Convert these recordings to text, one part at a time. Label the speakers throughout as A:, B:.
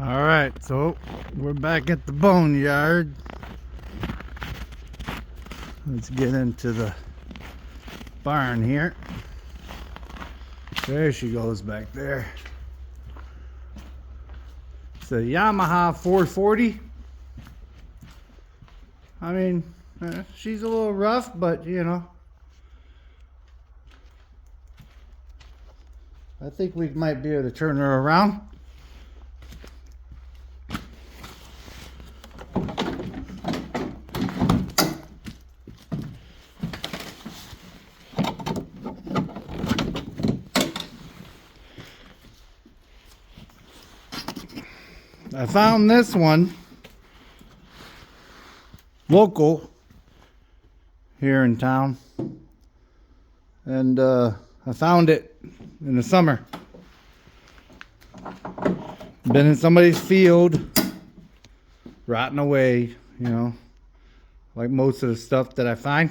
A: Alright, so we're back at the boneyard. Let's get into the barn here. There she goes back there. It's a Yamaha 440. I mean, she's a little rough, but you know, I think we might be able to turn her around. I found this one local here in town, and I found it in the summer. Been in somebody's field, rotting away, you know, like most of the stuff that I find.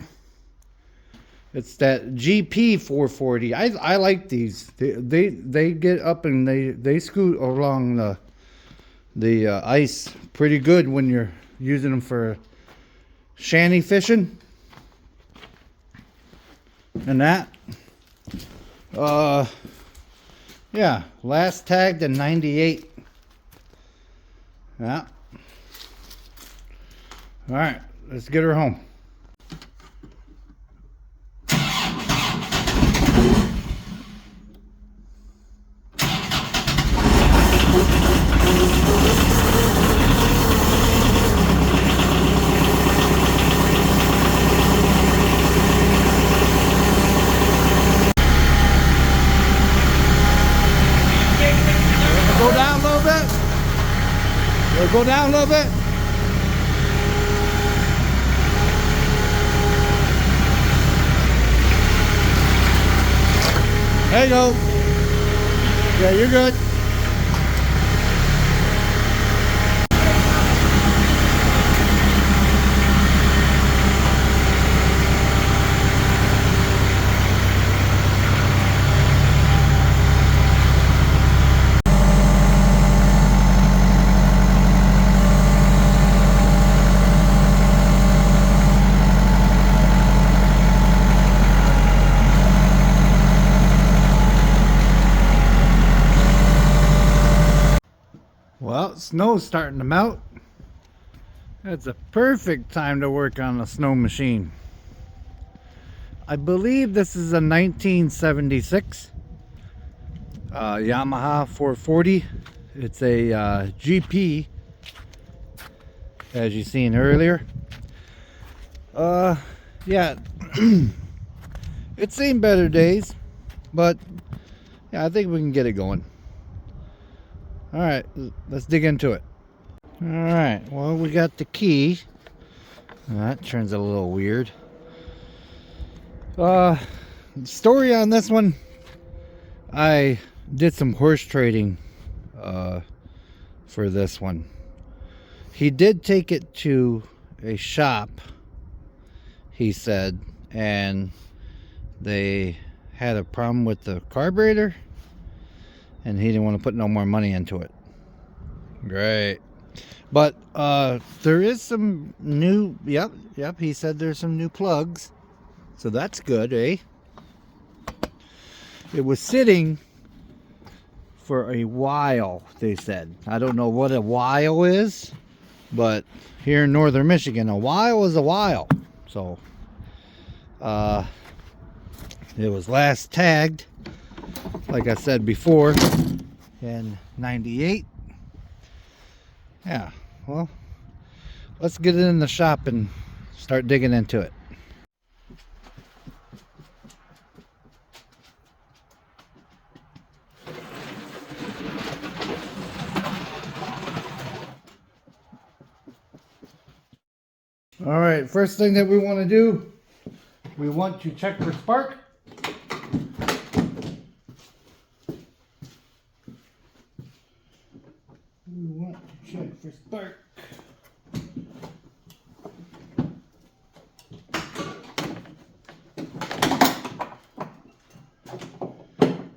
A: It's that GP 440. I like these. They get up and they scoot along the ice pretty good when you're using them for shanty fishing and that. Yeah, last tagged in 98. Yeah. All right, let's get her home. Go down a little bit. There you go. Yeah, you're good. Well, snow's starting to melt. That's a perfect time to work on a snow machine. I believe this is a 1976 Yamaha 440. It's a GP, as you seen earlier. Yeah, it's seen better days, but yeah, I think we can get it going. All right, let's dig into it. All right, well, we got the key. That turns out a little weird. Story on this one, I did some horse trading for this one. He did take it to a shop, he said, and they had a problem with the carburetor, and he didn't want to put no more money into it. Great. But there is some new, yep, he said there's some new plugs, so that's good, eh? It was sitting for a while, they said. I don't know what a while is, but here in northern Michigan, a while is a while. So it was last tagged, like I said before, in 98. Yeah, well, let's get it in the shop and start digging into it. All right, first thing that we want to do, we want to check for spark. We want to check for spark.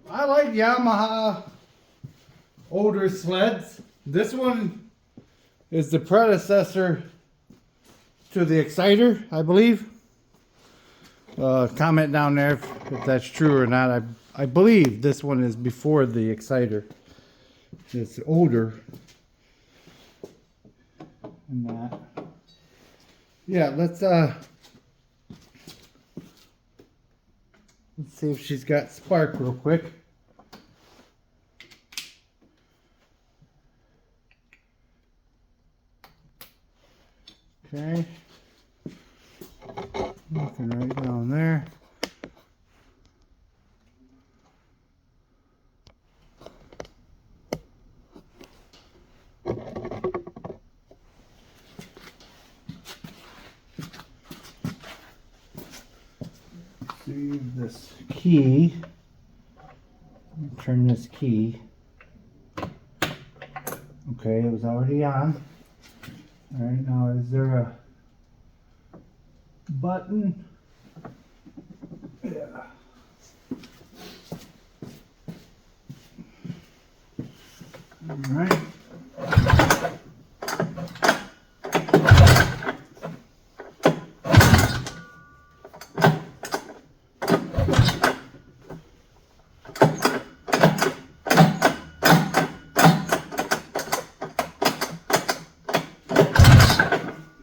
A: I like Yamaha older sleds. This one is the predecessor to the Exciter, I believe. Comment down there if that's true or not. I believe this one is before the Exciter. It's older than that. Yeah, let's see if she's got spark real quick. Okay. Looking right down there. See this key. Turn this key. Okay, it was already on. Alright, now is there a button? Yeah. Alright.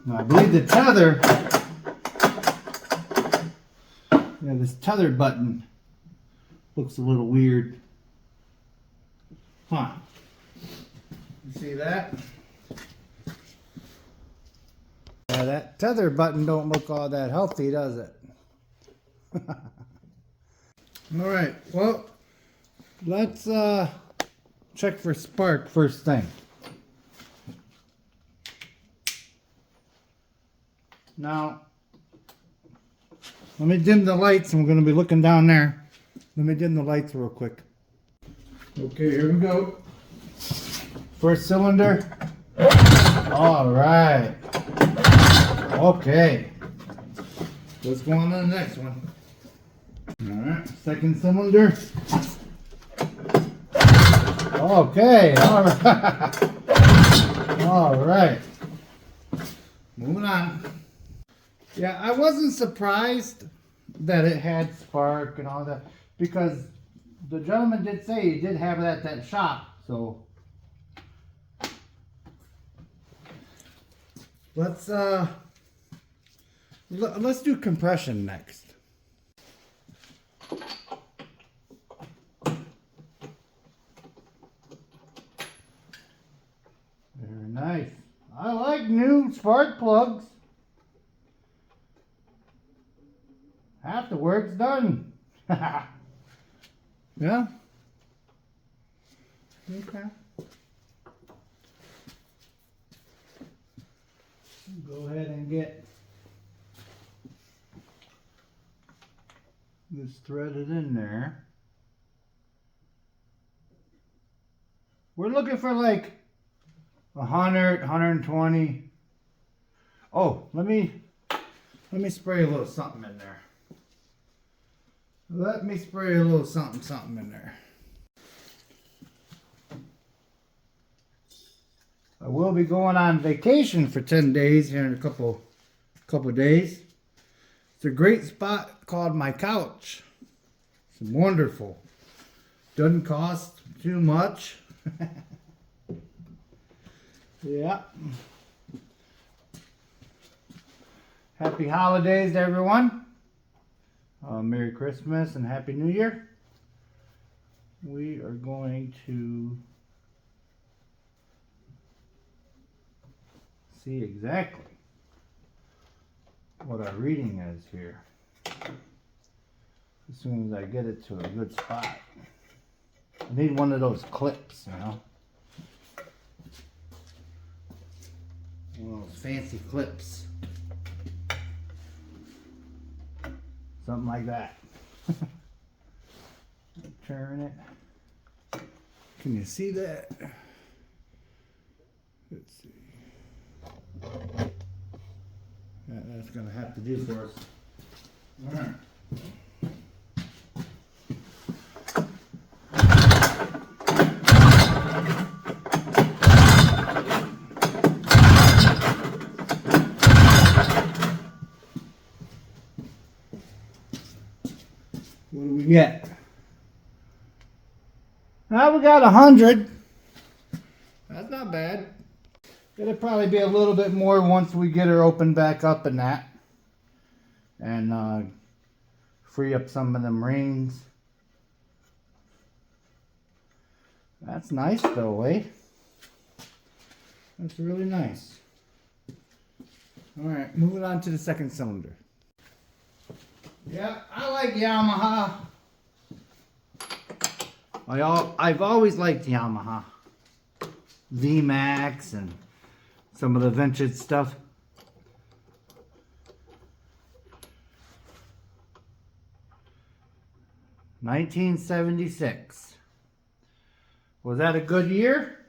A: Now I believe the tether, this tether button looks a little weird. Huh. You see that? Yeah, that tether button don't look all that healthy, does it? Alright, well, let's check for spark first thing. Now, let me dim the lights, and we're going to be looking down there. Let me dim the lights real quick. Okay, here we go. First cylinder. All right. Okay. Let's go on to the next one. All right, second cylinder. Okay, all right. All right. Moving on. Yeah, I wasn't surprised that it had spark and all that, because the gentleman did say he did have it at that shop. So let's do compression next. Very nice. I like new spark plugs. Half the work's done. Yeah? Okay. Go ahead and get this threaded in there. We're looking for like 100, 120. Oh, let me spray a little something in there. Let me spray a little something in there. I will be going on vacation for 10 days here in a couple days. It's a great spot called My Couch. It's wonderful. Doesn't cost too much. Yeah. Happy holidays to everyone. Merry Christmas and Happy New Year. We are going to see exactly what our reading is here as soon as I get it to a good spot. I need one of those clips, you know, one of those fancy clips. Something like that. Turn it. Can you see that? Let's see. That's going to have to do for us. All right. yet. Now we got 100. That's not bad. It'll probably be a little bit more once we get her opened back up and that. And free up some of them rings. That's nice though, eh? That's really nice. Alright, moving on to the second cylinder. Yeah, I like Yamaha. I've always liked Yamaha. VMAX and some of the vintage stuff. $1976. Was that a good year?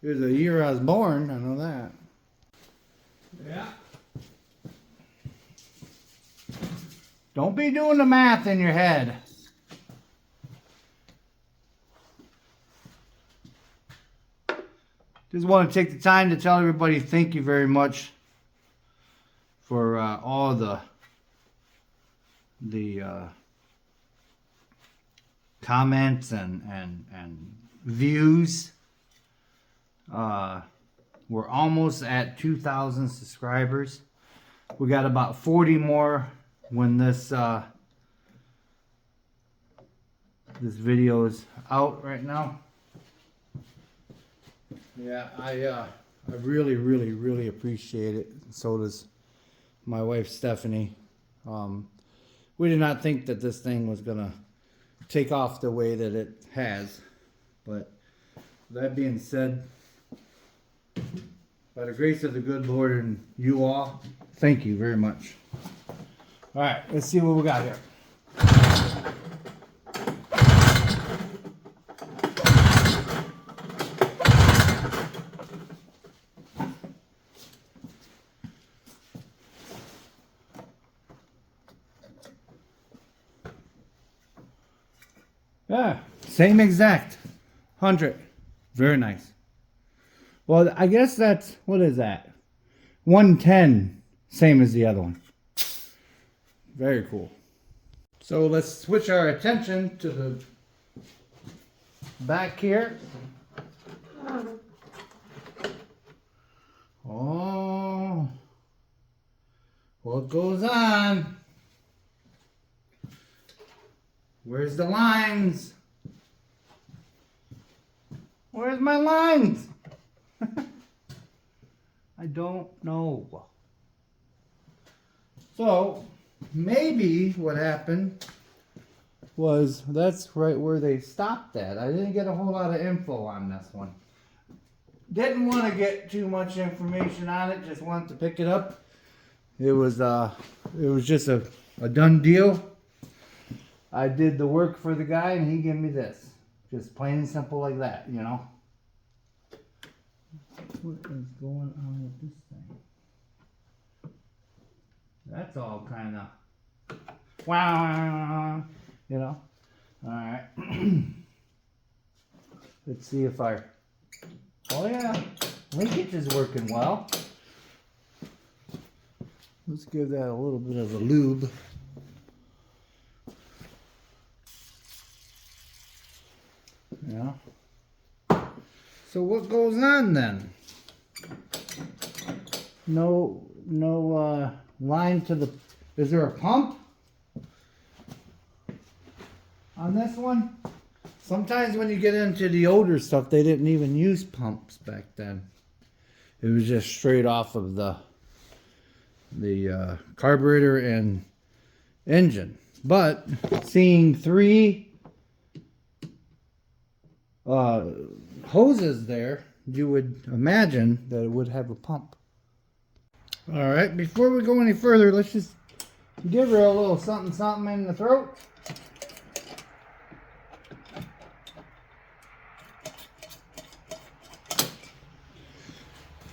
A: It was the year I was born, I know that. Yeah. Don't be doing the math in your head. Just want to take the time to tell everybody thank you very much for all the comments and views. We're almost at 2,000 subscribers. We got about 40 more when this video is out right now. Yeah, I really appreciate it. So does my wife Stephanie. We did not think that this thing was gonna take off the way that it has, but that being said, by the grace of the good Lord and you all, thank you very much. All right, let's see what we got here. Yeah, same exact 100. Very nice. Well, I guess that's, what is that? 110, same as the other one. Very cool. So let's switch our attention to the back here. Oh, what goes on? Where's the lines? Where's my lines? I don't know. So maybe what happened was that's right where they stopped at. I didn't get a whole lot of info on this one. Didn't want to get too much information on it. Just wanted to pick it up. It was just a done deal. I did the work for the guy and he gave me this. Just plain and simple like that, you know. What is going on with this thing? That's all kind of wow, you know. All right. Let's see if oh yeah, linkage is working well. Let's give that a little bit of a lube. Yeah. So what goes on then? No line to the. Is there a pump on this one? Sometimes when you get into the older stuff, they didn't even use pumps back then. It was just straight off of the carburetor and engine. But seeing three hoses there, you would imagine that it would have a pump. All right, before we go any further, let's just give her a little something in the throat.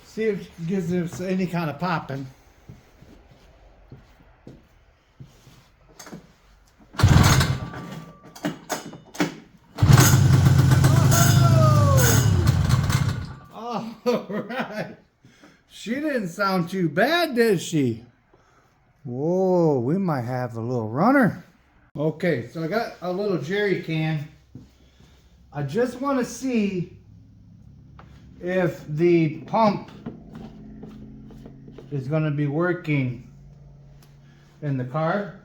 A: See if it gives us any kind of popping. All right. She didn't sound too bad, did she? Whoa, we might have a little runner. Okay, so I got a little jerry can. I just want to see if the pump is going to be working in the car.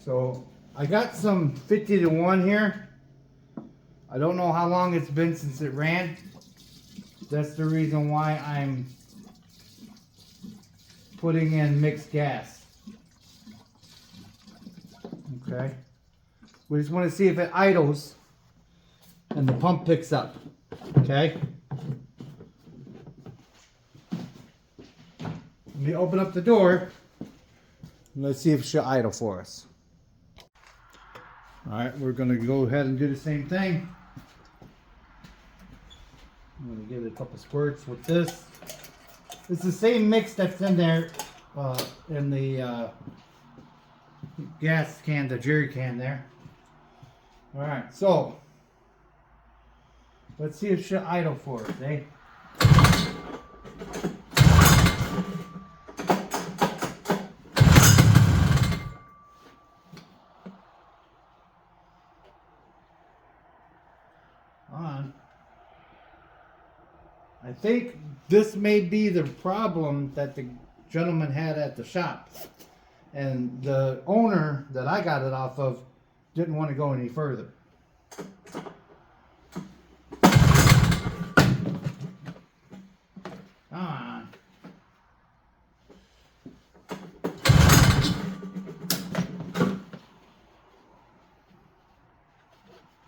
A: So I got some 50 to 1 here. I don't know how long it's been since it ran. That's the reason why I'm putting in mixed gas. Okay. We just want to see if it idles and the pump picks up. Okay. Let me open up the door. Let's see if she'll idle for us. Alright, we're going to go ahead and do the same thing. I'm going to give it a couple squirts with this. It's the same mix that's in there in the gas can, the jerry can there. Alright, so let's see if she'll idle for us, eh? On. I think this may be the problem that the gentleman had at the shop, and the owner that I got it off of didn't want to go any further. Come on.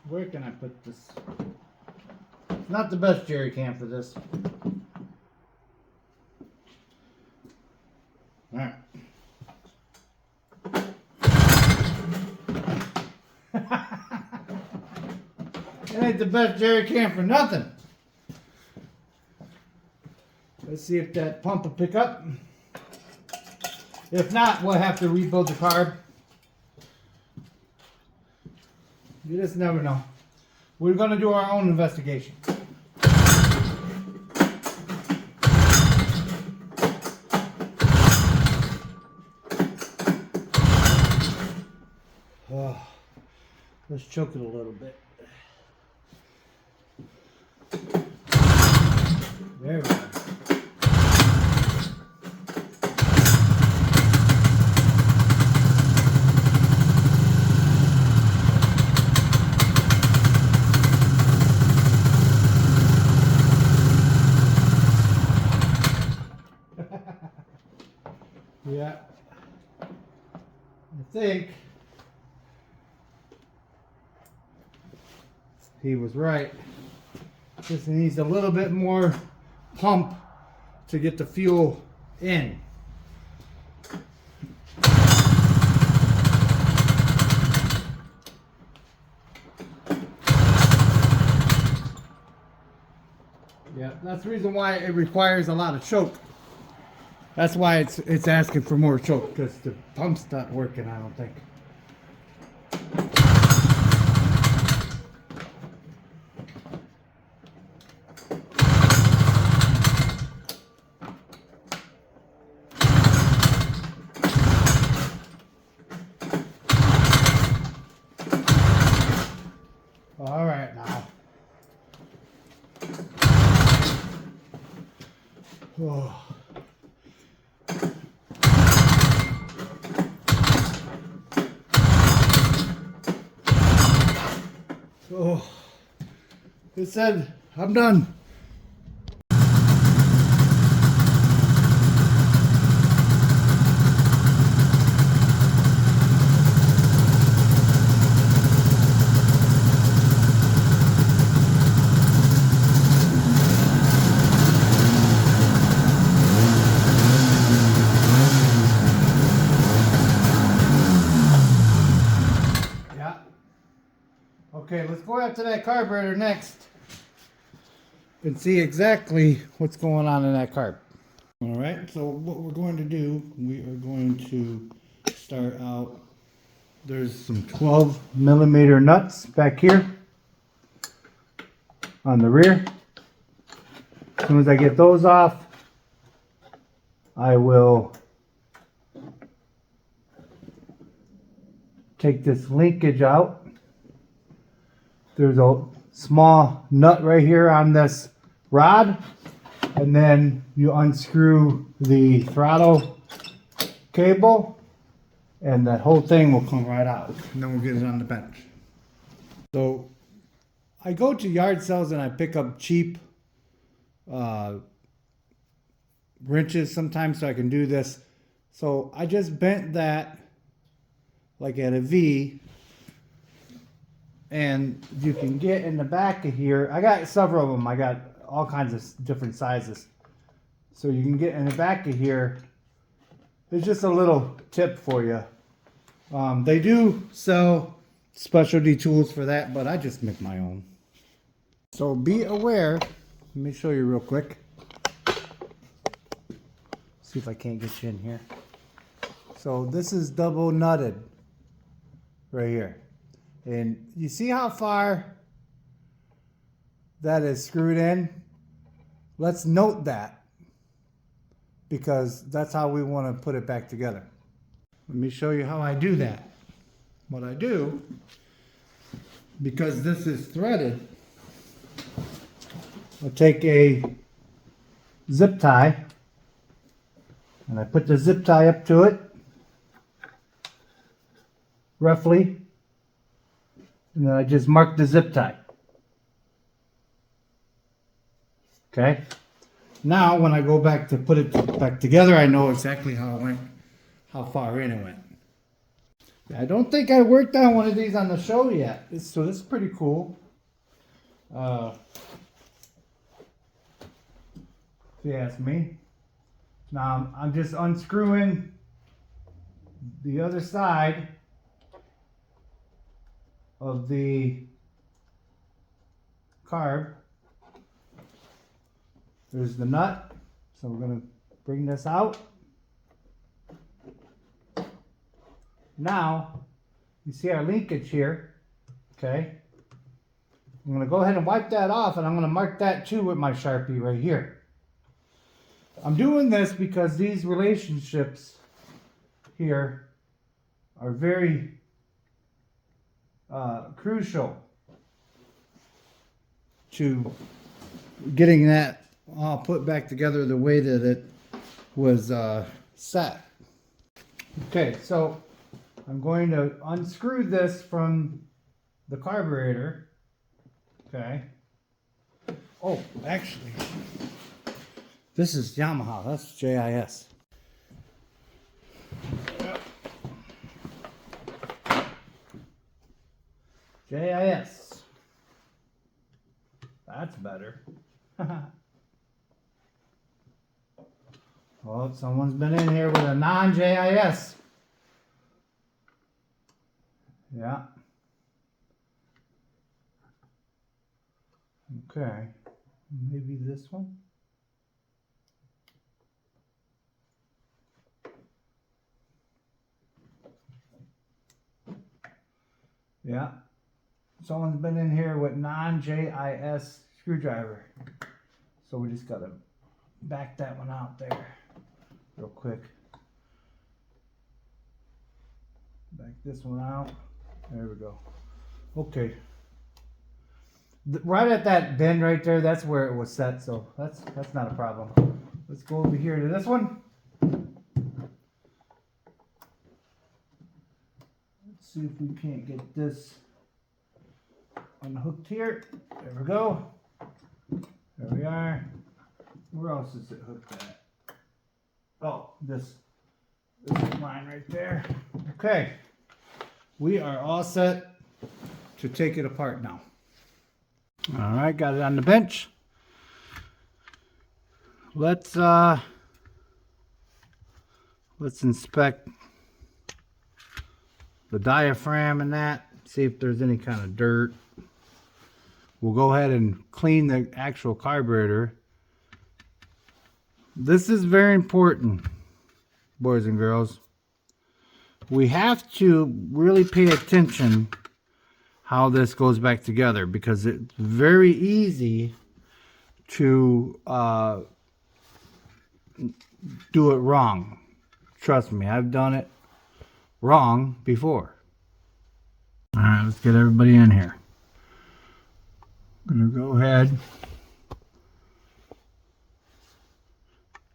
A: Where can I put this? It's not the best jerry can for this. Alright. It ain't the best jerry can for nothing. Let's see if that pump will pick up. If not, we'll have to rebuild the carb. You just never know. We're going to do our own investigation. Oh, let's choke it a little bit. There we go. Yeah, I think he was right. Just needs a little bit more pump to get the fuel in. Yeah, that's the reason why it requires a lot of choke. That's why it's asking for more choke, because the pump's not working, I don't think. All right now. Oh. Oh, it said, I'm done. Okay, let's go out to that carburetor next and see exactly what's going on in that carb. All right, so what we're going to do, we are going to start out. There's some 12mm nuts back here on the rear. As soon as I get those off, I will take this linkage out. There's a small nut right here on this rod, and then you unscrew the throttle cable and that whole thing will come right out, and then we'll get it on the bench. So I go to yard sales and I pick up cheap wrenches sometimes so I can do this. So I just bent that like at a V, and you can get in the back of here. I got several of them. I got all kinds of different sizes. So you can get in the back of here. It's just a little tip for you. They do sell specialty tools for that, but I just make my own. So be aware. Let me show you real quick. See if I can't get you in here. So this is double nutted right here. And you see how far that is screwed in? Let's note that, because that's how we want to put it back together. Let me show you how I do that. What I do, because this is threaded, I take a zip tie and I put the zip tie up to it, roughly, and then I just mark the zip tie. Okay. Now when I go back to put it back together, I know exactly how it went, how far in it went. I don't think I worked on one of these on the show yet, so this is pretty cool. If you ask me. Now I'm just unscrewing the other side of the carb. There's the nut, so we're going to bring this out. Now, you see our linkage here, okay? I'm going to go ahead and wipe that off, and I'm going to mark that too with my Sharpie right here. I'm doing this because these relationships here are very crucial to getting that all put back together the way that it was set. Okay, so I'm going to unscrew this from the carburetor. Okay. Oh, actually, this is Yamaha. That's JIS. Yep. JIS. That's better. Well, someone's been in here with a non-JIS. Yeah. Okay. Maybe this one. Yeah. Someone's been in here with non-JIS screwdriver. So we just gotta back that one out there real quick. Back this one out. There we go. Okay. Right at that bend right there, that's where it was set, so that's not a problem. Let's go over here to this one. Let's see if we can't get this unhooked here. There we go. There we are. Where else is it hooked at? Oh, this line right there. Okay. We are all set to take it apart now. All right, got it on the bench. Let's inspect the diaphragm and that, see if there's any kind of dirt. We'll go ahead and clean the actual carburetor. This is very important, boys and girls. We have to really pay attention how this goes back together, because it's very easy to do it wrong. Trust me, I've done it wrong before. All right, let's get everybody in here. I'm gonna go ahead.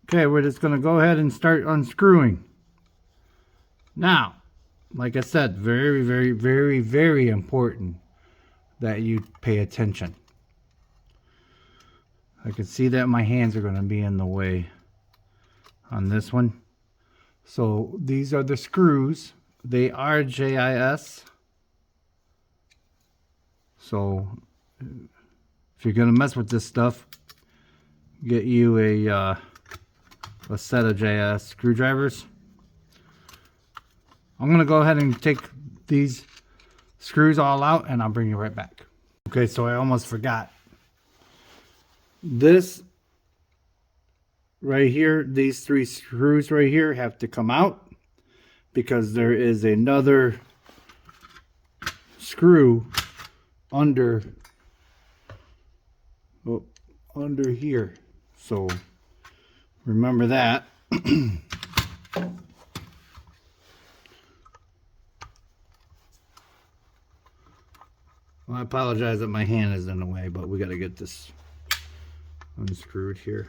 A: Okay, we're just gonna go ahead and start unscrewing. Now, like I said, very, very, very, very important that you pay attention. I can see that my hands are gonna be in the way on this one. So these are the screws. They are JIS. So if you're gonna mess with this stuff, get you a set of JIS screwdrivers. I'm gonna go ahead and take these screws all out and I'll bring you right back. Okay, so I almost forgot. This right here, these 3 screws right here have to come out because there is another screw under here. So remember that. Well, I apologize that my hand is in the way, but we got to get this unscrewed here.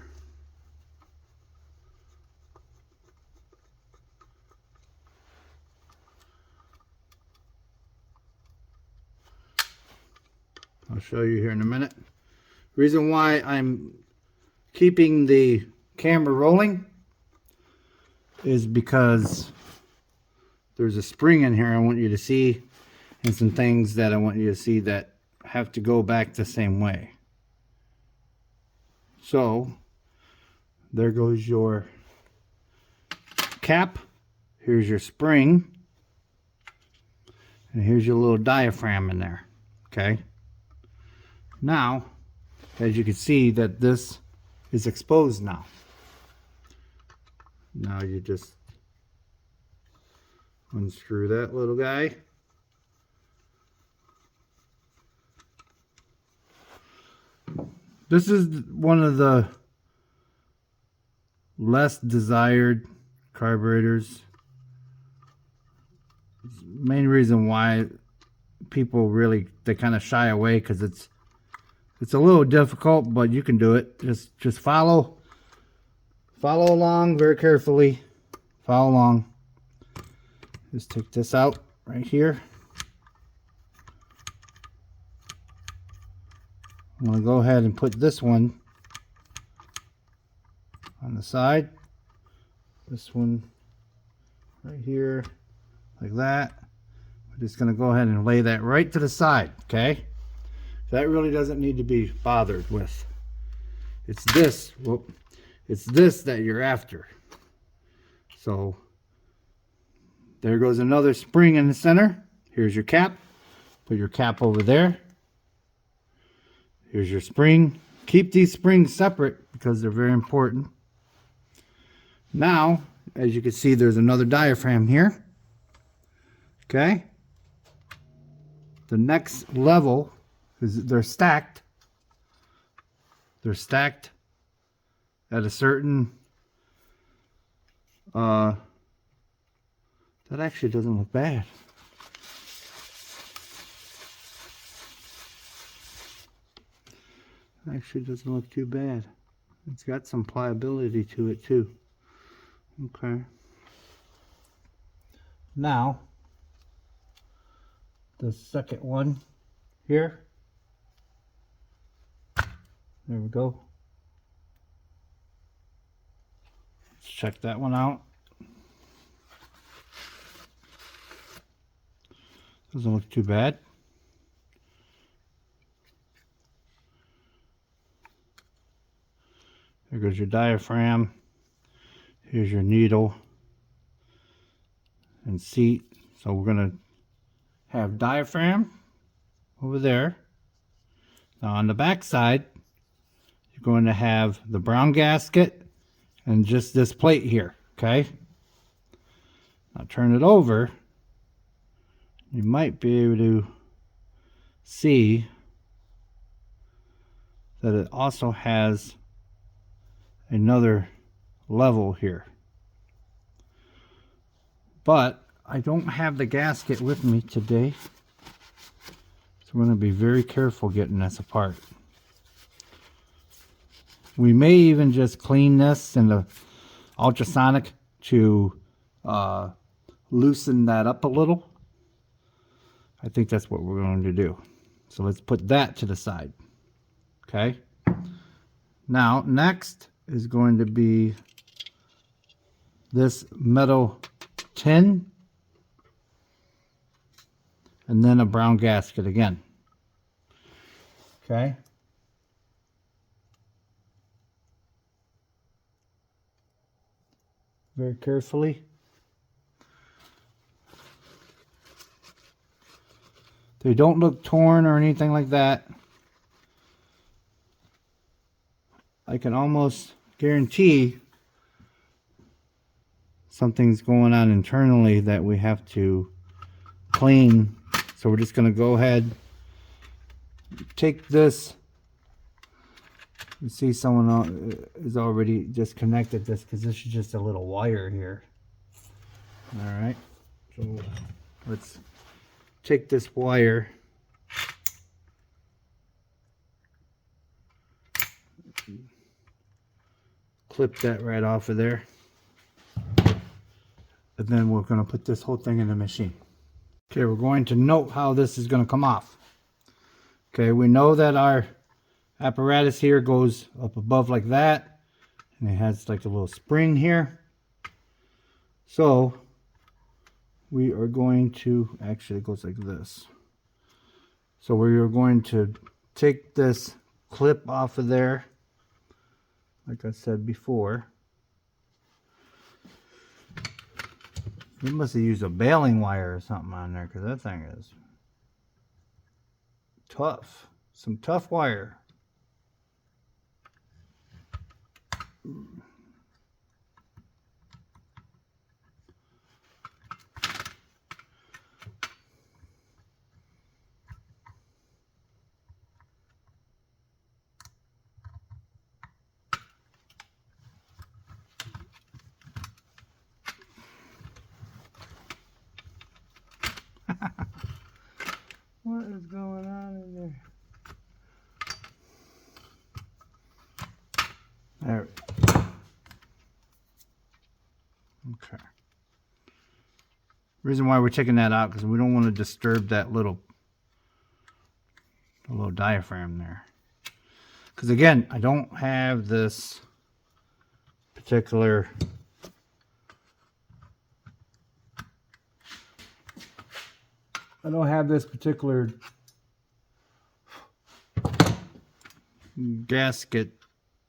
A: I'll show you here in a minute. Reason why I'm keeping the camera rolling is because there's a spring in here I want you to see, and some things that I want you to see that have to go back the same way. So there goes your cap, here's your spring, and here's your little diaphragm in there. Okay, now as you can see that this is exposed now. Now you just unscrew that little guy. This is one of the less desired carburetors. Main reason why people really, they kind of shy away, because it's a little difficult, but you can do it. Just follow along very carefully. Follow along. Just take this out right here. I'm going to go ahead and put this one on the side. This one right here, like that. We're just going to go ahead and lay that right to the side, okay? That really doesn't need to be bothered with. It's this, it's this that you're after. So there goes another spring in the center. Here's your cap. Put your cap over there. Here's your spring. Keep these springs separate because they're very important. Now, as you can see, there's another diaphragm here. Okay. The next level is they're stacked. They're stacked at a certain that actually doesn't look bad. Actually doesn't look too bad. It's got some pliability to it too. Okay. Now, the second one here. There we go. Let's check that one out. Doesn't look too bad. There goes your diaphragm. Here's your needle and seat. So we're going to have diaphragm over there. Now on the back side, you're going to have the brown gasket and just this plate here. Okay. Now turn it over. You might be able to see that it also has another level here, but I don't have the gasket with me today, So we're going to be very careful getting this apart. We may even just clean this in the ultrasonic to loosen that up a little. I think that's what we're going to do. So let's put that to the side. Okay. Now, next is going to be this metal tin. And then a brown gasket again. Okay. Very carefully. They don't look torn or anything like that. I can almost guarantee something's going on internally that we have to clean. So we're just going to go ahead, take this. You see someone is already disconnected this because this is just a little wire here. All right, so let's take this wire. Clip that right off of there. And then we're going to put this whole thing in the machine. Okay, we're going to note how this is going to come off. Okay, we know that our apparatus here goes up above like that. And it has like a little spring here. So we are going to, actually it goes like this. So we are going to take this clip off of there. Like I said before. We must have used a baling wire or something on there because that thing is tough. Some tough wire. What is going on in there? There. Okay. Reason why we're taking that out because we don't want to disturb that little diaphragm there. Because again, I don't have this particular gasket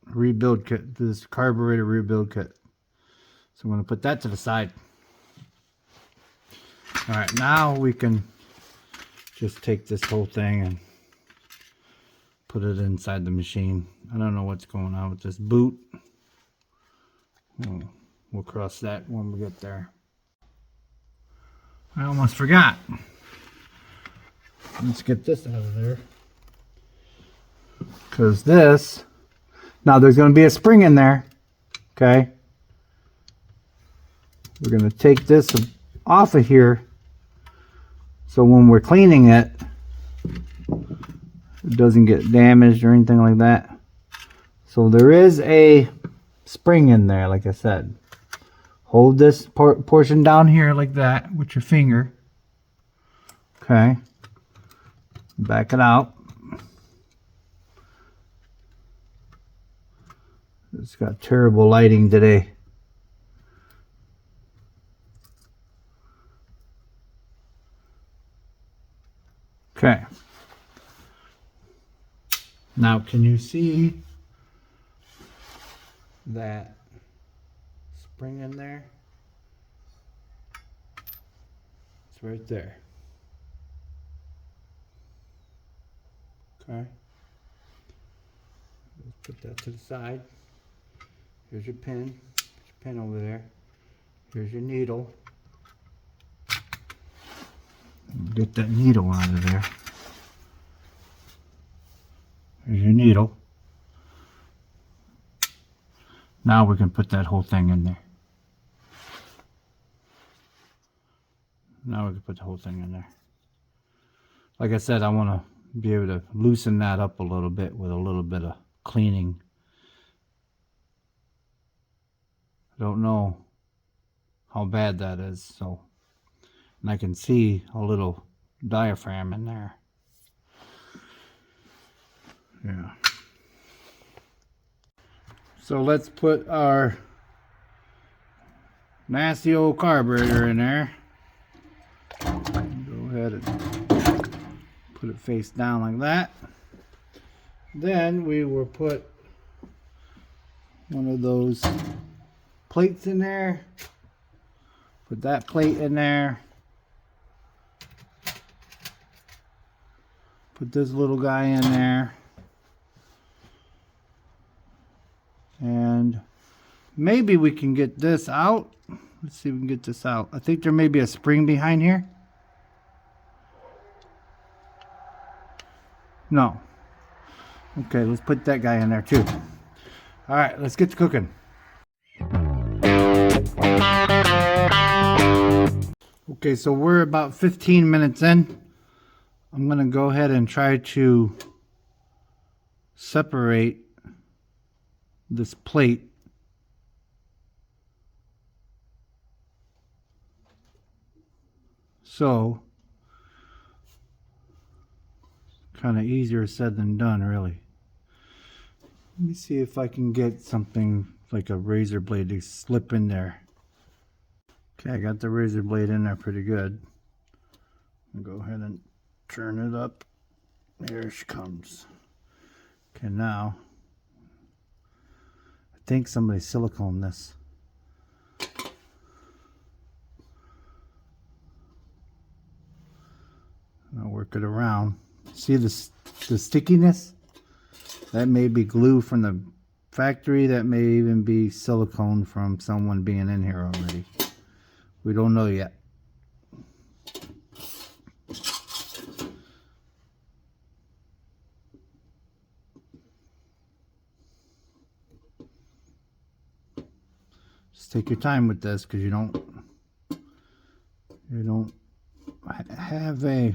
A: rebuild kit, this carburetor rebuild kit. So I'm going to put that to the side. All right, now we can just take this whole thing and put it inside the machine. I don't know what's going on with this boot. We'll cross that when we get there. I almost forgot. Let's get this out of there. Because this, now there's going to be a spring in there. Okay. We're going to take this off of here. So when we're cleaning it, it doesn't get damaged or anything like that. So there is a spring in there, like I said. Hold this portion down here like that with your finger. Okay. Back it out. It's got terrible lighting today. Okay. Now, can you see that spring in there? It's right there. Okay. Let's put that to the side. Here's your pin. Put your pin over there. Here's your needle. Get that needle out of there. Here's your needle. Now we can put that whole thing in there. Now we can put the whole thing in there. Like I said, I want to be able to loosen that up a little bit with a little bit of cleaning. I don't know how bad that is, so, and I can see a little diaphragm in there. Yeah. So let's put our nasty old carburetor in there. Go ahead and put it face down like that. Then we will put one of those plates in there. Put that plate in there. Put this little guy in there. And maybe we can get this out. Let's see if we can get this out. I think there may be a spring behind here. No. Okay, let's put that guy in there too. All right, let's get to cooking. Okay, so we're about 15 minutes in. I'm gonna go ahead and try to separate this plate. So, kind of easier said than done, really. Let me see if I can get something like a razor blade to slip in there. Okay, I got the razor blade in there pretty good. I'll go ahead and turn it up. There she comes. Okay, now I think somebody siliconed this. I'll work it around. See the stickiness? That may be glue from the factory. That may even be silicone from someone being in here already. We don't know yet. Just take your time with this, because you don't have a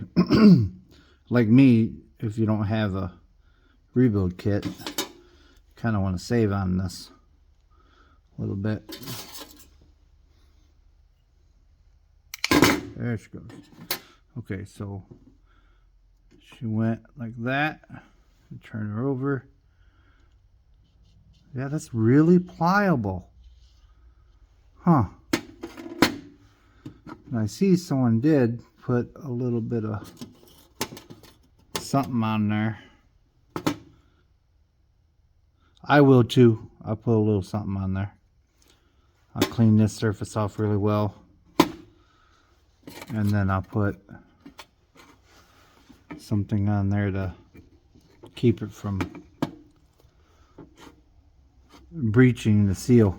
A: like me, if you don't have a rebuild kit, kind of want to save on this a little bit. There she goes. Okay, so she went like that. Turn her over. Yeah, that's really pliable. Huh. And I see someone did put a little bit of something on there. I will too. I'll put a little something on there. I'll clean this surface off really well. And then I'll put something on there to keep it from breaching the seal.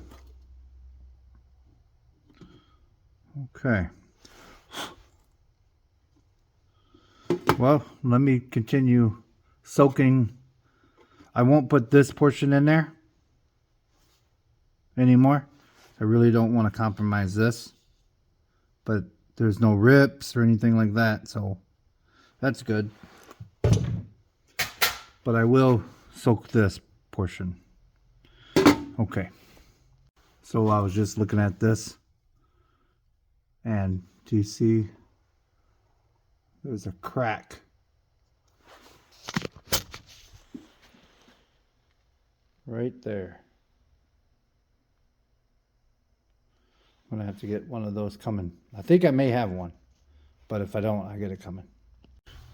A: Okay. Well, let me continue soaking. I won't put this portion in there anymore. I really don't want to compromise this. But there's no rips or anything like that, so that's good. But I will soak this portion. Okay. So I was just looking at this. And do you see there's a crack? Right there. I'm gonna have to get one of those coming. I think I may have one, but if I don't, I get it coming.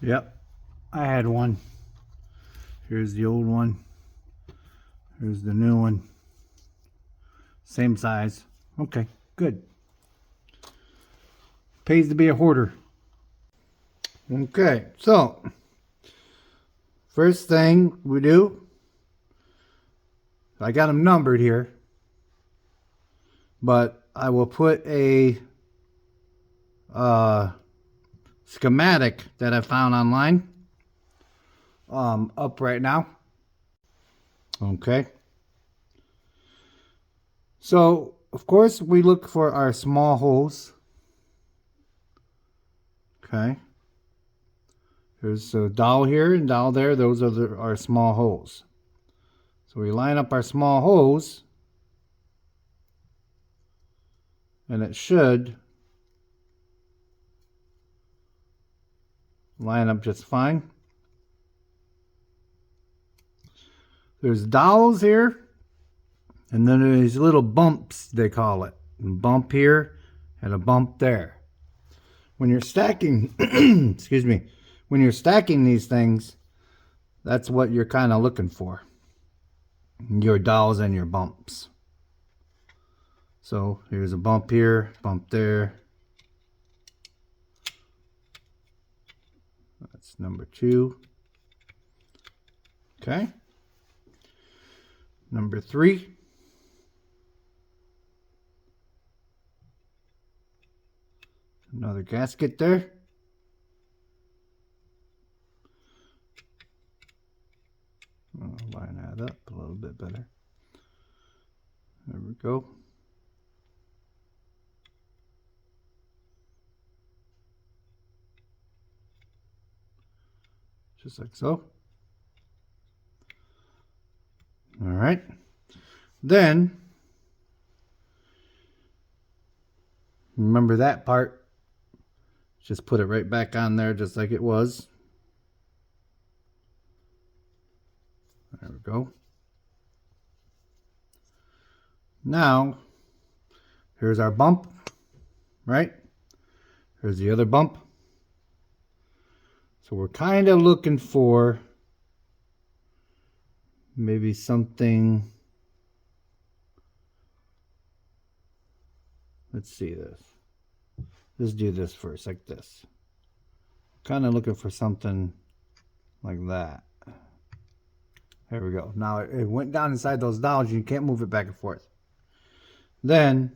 A: Yep, I had one. Here's the old one. Here's the new one. Same size. Okay, good. Pays to be a hoarder. Okay, so first thing we do, I got them numbered here, but I will put a schematic that I found online up right now. Okay. So, of course, we look for our small holes. Okay. There's a dowel here and dowel there. Those are our small holes. So we line up our small hose, and it should line up just fine. There's dowels here, and then there's little bumps, they call it. A bump here and a bump there. When you're stacking, excuse me, when you're stacking these things, that's what you're kind of looking for. Your dowels and your bumps. So here's a bump here, bump there. That's number 2. Okay. Number 3. Another gasket there. I'll line that up a little bit better. There we go. Just like so. All right. Then, remember that part. Just put it right back on there just like it was. There we go. Now, here's our bump, right? Here's the other bump. So we're kind of looking for maybe something. Let's see this. Let's do this first, like this. Kind of looking for something like that. There we go. Now it went down inside those dowels. You can't move it back and forth. Then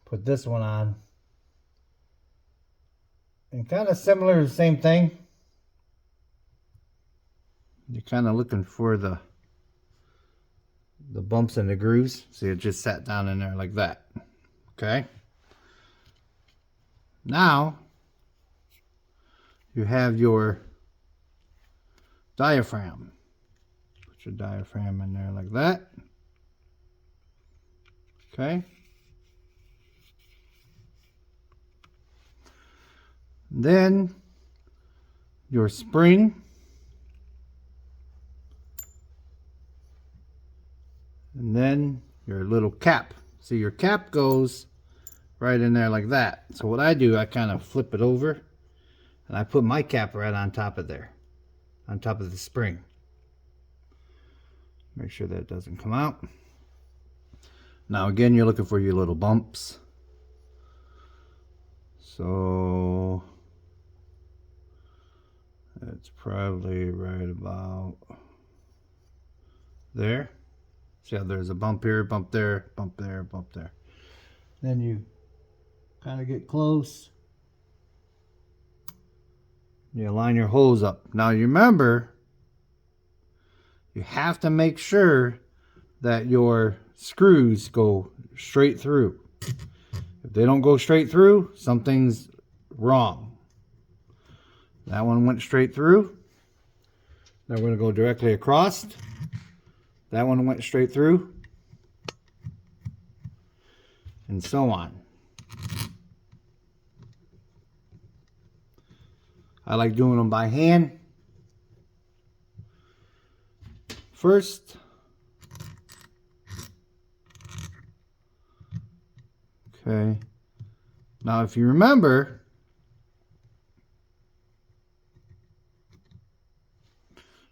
A: put this one on. And kind of similar, the same thing. You're kind of looking for the bumps and the grooves. See, it just sat down in there like that. Okay. Now you have your diaphragm. Put your diaphragm in there like that. Okay. Then your spring. And then your little cap. See, your cap goes right in there like that. So what I do, I kind of flip it over and I put my cap right on top of there, on top of the spring. Make sure that it doesn't come out. Now again, you're looking for your little bumps. So it's probably right about there. See how there's a bump here, bump there, bump there, bump there. Then you kind of get close. You line your hose up. Now you remember, you have to make sure that your screws go straight through. If they don't go straight through, something's wrong. That one went straight through. Now we're going to go directly across. That one went straight through. And so on. I like doing them by hand. First, okay. Now if you remember,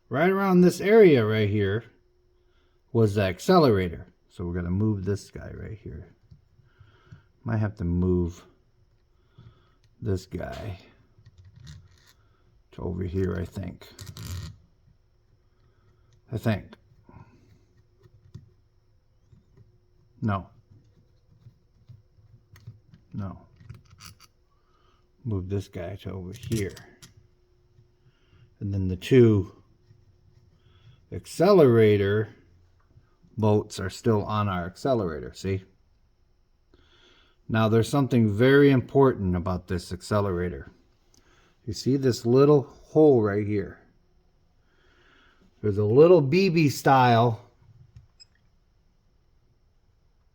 A: right around this area right here was the accelerator. So we're going to move this guy right here. Might have to move this guy to over here, I think. No. Move this guy to over here. And then the two accelerator bolts are still on our accelerator, see? Now there's something very important about this accelerator. You see this little hole right here? There's a little BB style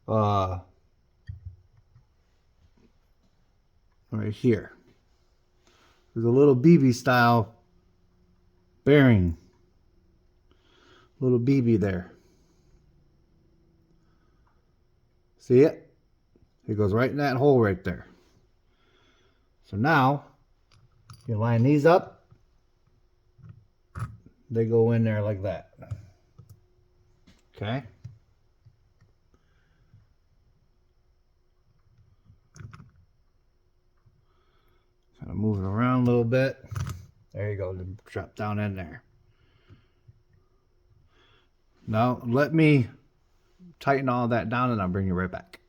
A: right here. There's a little BB style bearing. Little BB there. See it? It goes right in that hole right there. So now, you line these up. They go in there like that. Okay? Kind of move it around a little bit. There you go. Drop down in there. Now, let me tighten all that down and I'll bring you right back.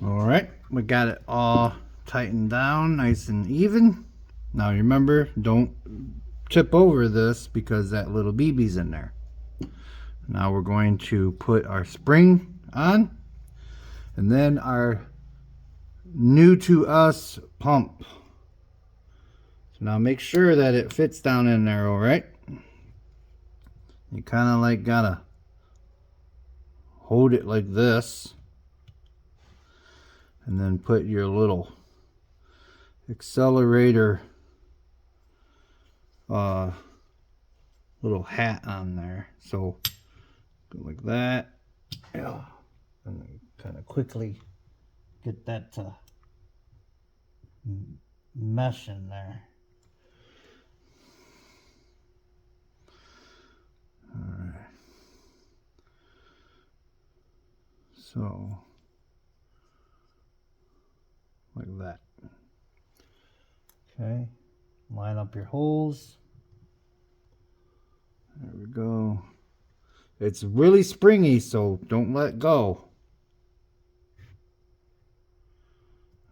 A: Alright, we got it all tightened down nice and even. Now remember, don't tip over this because that little BB's in there. Now we're going to put our spring on and then our new to us pump. So now make sure that it fits down in there, alright? You kind of like gotta hold it like this and then put your little Accelerator little hat on there. So go like that, yeah, and then kind of quickly get that to mesh in there. All right. So like that. Okay, line up your holes. There we go. It's really springy, so don't let go.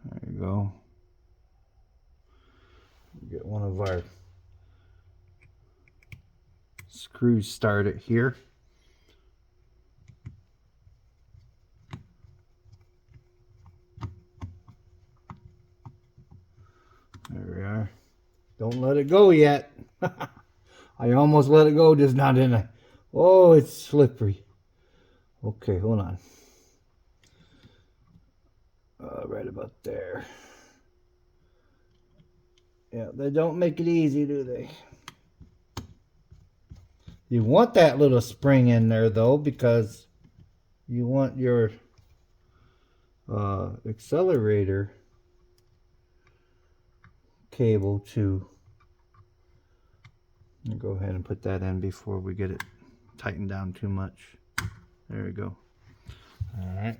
A: There you go. Get one of our screws started here. There we are. Don't let it go yet. I almost let it go, just not in it. Oh, it's slippery. Okay, hold on. Right about there. Yeah, they don't make it easy, do they? You want that little spring in there, though, because you want your accelerator cable to go ahead and put that in before we get it tightened down too much. There we go. All right.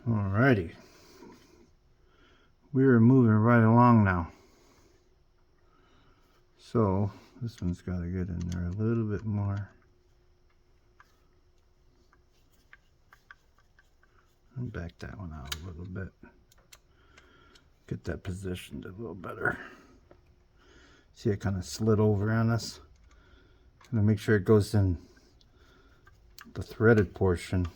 A: Alrighty. We're moving right along now. So this one's got to get in there a little bit more. I'll back that one out a little bit. Get that positioned a little better. See, it kind of slid over on us. And make sure it goes in the threaded portion.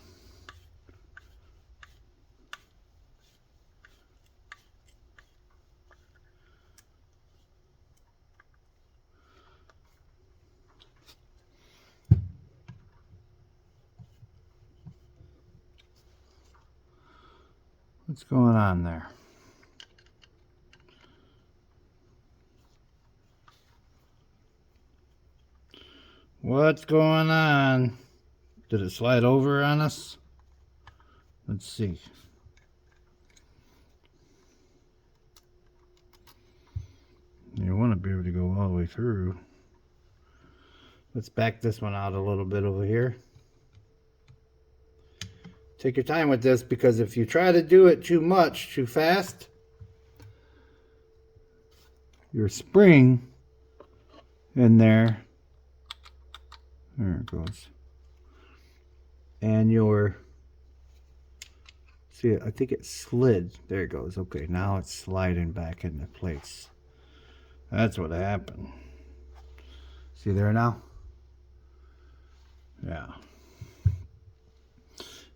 A: What's going on there? What's going on? Did it slide over on us? Let's see. You want to be able to go all the way through. Let's back this one out a little bit over here. Take your time with this, because if you try to do it too much, too fast, your spring in there, there it goes, and your, see, I think it slid, there it goes. Okay, now it's sliding back into place. That's what happened. See there now? Yeah.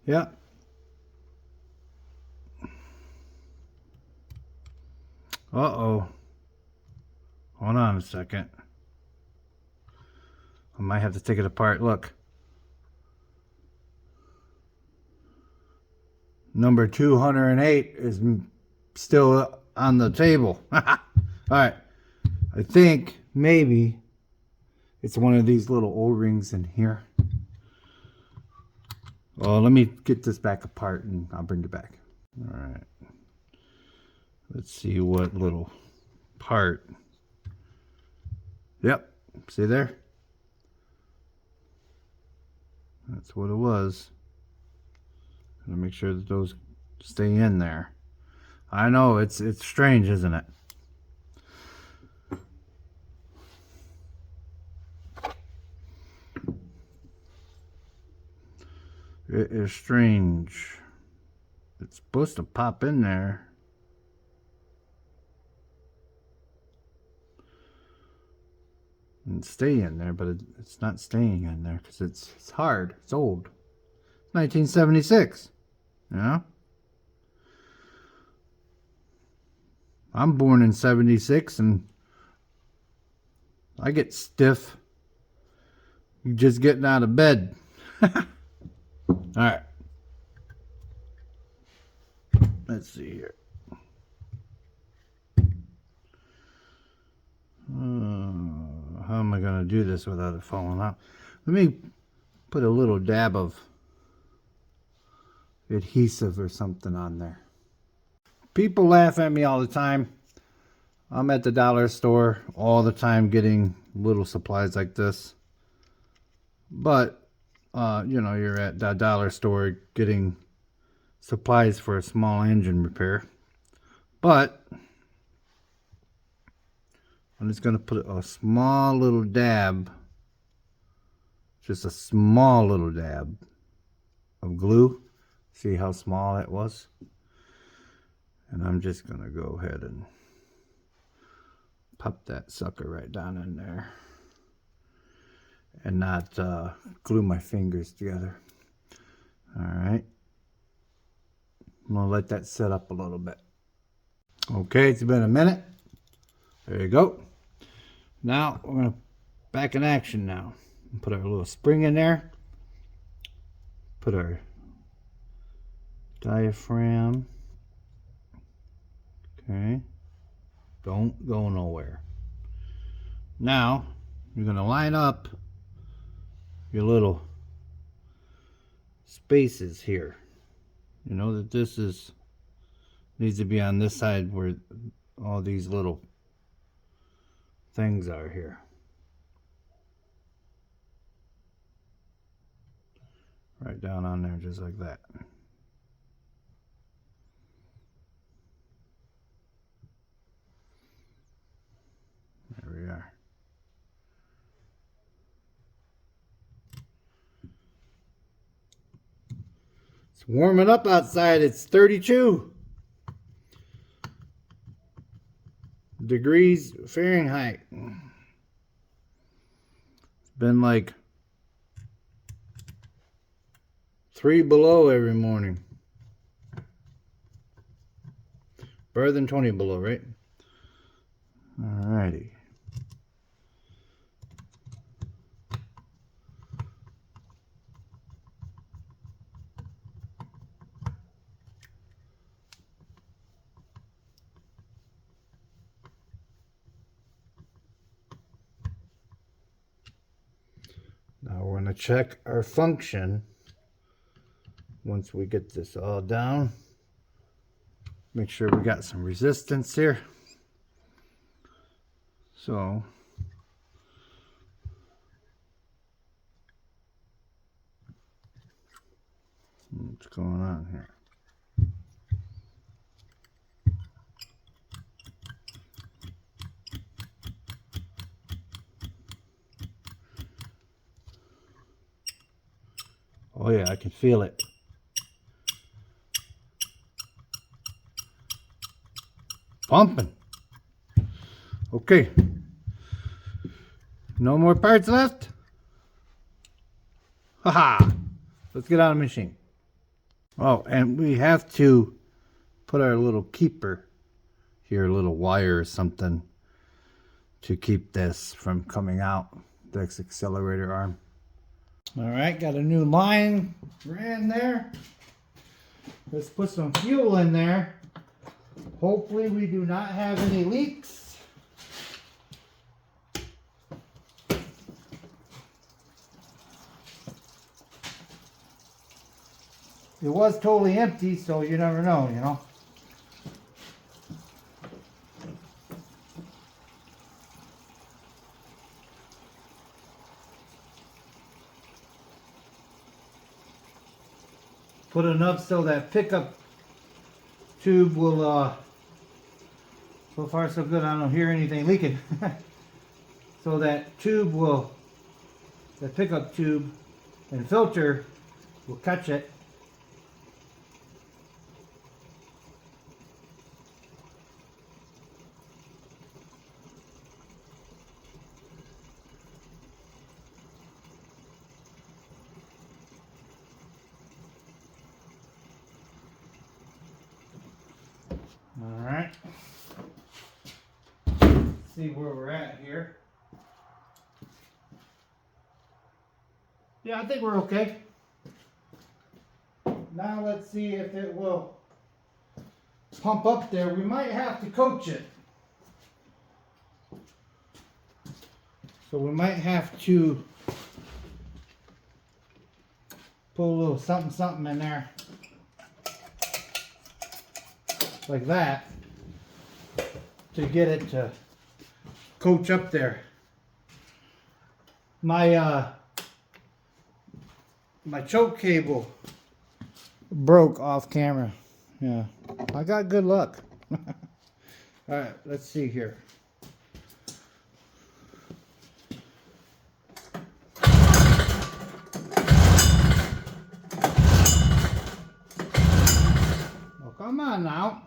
A: Yeah. Uh-oh. Hold on a second. I might have to take it apart. Look. Number 208 is still on the table. Alright. I think maybe it's one of these little O-rings in here. Well, let me get this back apart and I'll bring it back. Alright. Let's see what little part. Yep. See there? That's what it was. Gotta make sure that those stay in there. I know it's strange, isn't it? It is strange. It's supposed to pop in there. And stay in there, but it's not staying in there because it's hard. It's old. 1976. You know? I'm born in 76 and I get stiff. You just getting out of bed. Alright. Let's see here. How am I going to do this without it falling out? Let me put a little dab of adhesive or something on there. People laugh at me all the time. I'm at the dollar store all the time getting little supplies like this. But, you know, you're at the dollar store getting supplies for a small engine repair. But I'm just going to put a small little dab, just a small little dab of glue. See how small it was? And I'm just going to go ahead and pop that sucker right down in there. And not glue my fingers together. Alright. I'm going to let that set up a little bit. Okay, it's been a minute. There you go. Now we're going to back in action now. Put our little spring in there. Put our diaphragm. Okay. Don't go nowhere. Now you're going to line up your little spaces here. You know that this needs to be on this side where all these little things are here. Right down on there just like that. There we are. It's warming up outside. It's 32 degrees Fahrenheit. It's been like 3 below every morning. Better than 20 below, right? Alrighty. Now we're going to check our function once we get this all down. Make sure we got some resistance here. So what's going on here? Oh yeah, I can feel it. Pumping. Okay. No more parts left? Haha! Let's get out of the machine. Oh, and we have to put our little keeper here, a little wire or something to keep this from coming out, this accelerator arm. All right, got a new line ran there. Let's put some fuel in there. Hopefully we do not have any leaks. It was totally empty, so you never know, you know. Put enough so that pickup tube will, so far so good, I don't hear anything leaking. So that tube will, the pickup tube and filter will catch it. All right, see where we're at here. Yeah, I think we're okay. Now let's see if it will pump up there. We might have to coach it. So we might have to put a little something in there. Like that, to get it to coach up there. My my choke cable broke off camera. Yeah, I got good luck. All right, let's see here. Oh, come on now.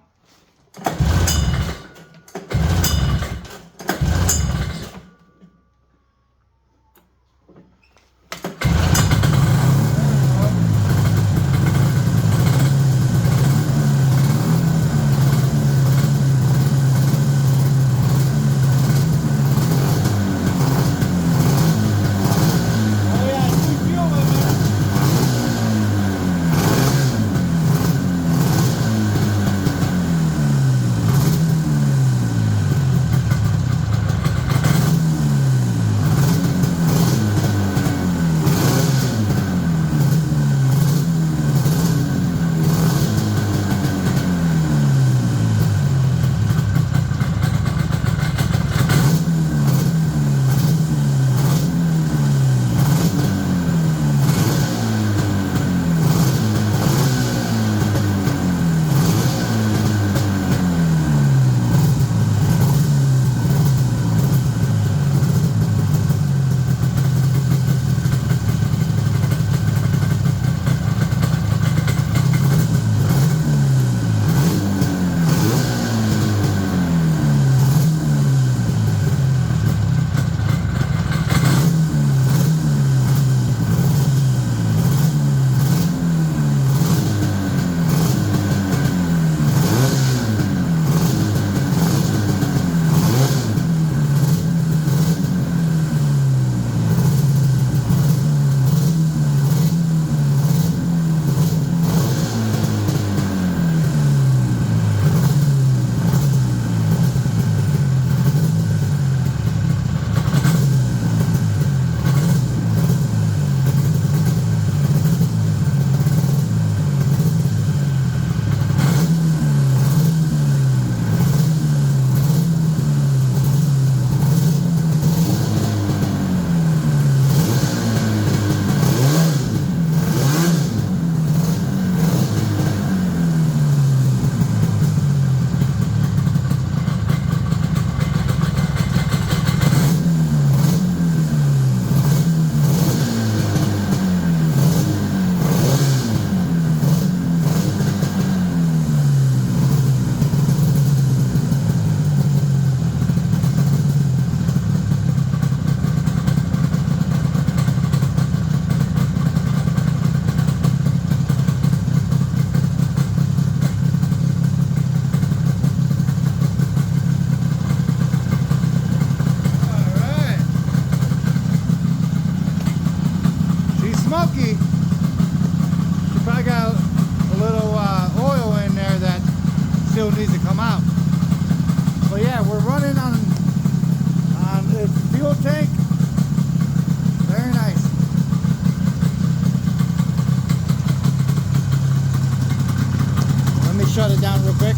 A: shut it down real quick.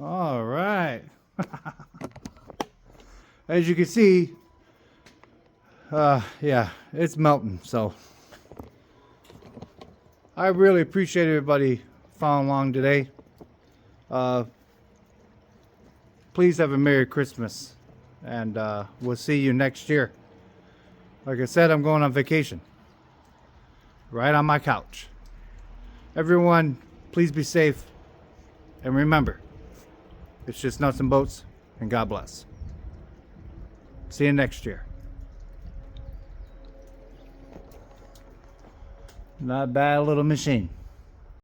A: All right. As you can see, yeah, it's melting. So I really appreciate everybody following along today. Please have a Merry Christmas, and we'll see you next year. Like I said, I'm going on vacation right on my couch. Everyone, please be safe, and remember, it's just nuts and bolts, and God bless. See you next year. Not a bad little machine.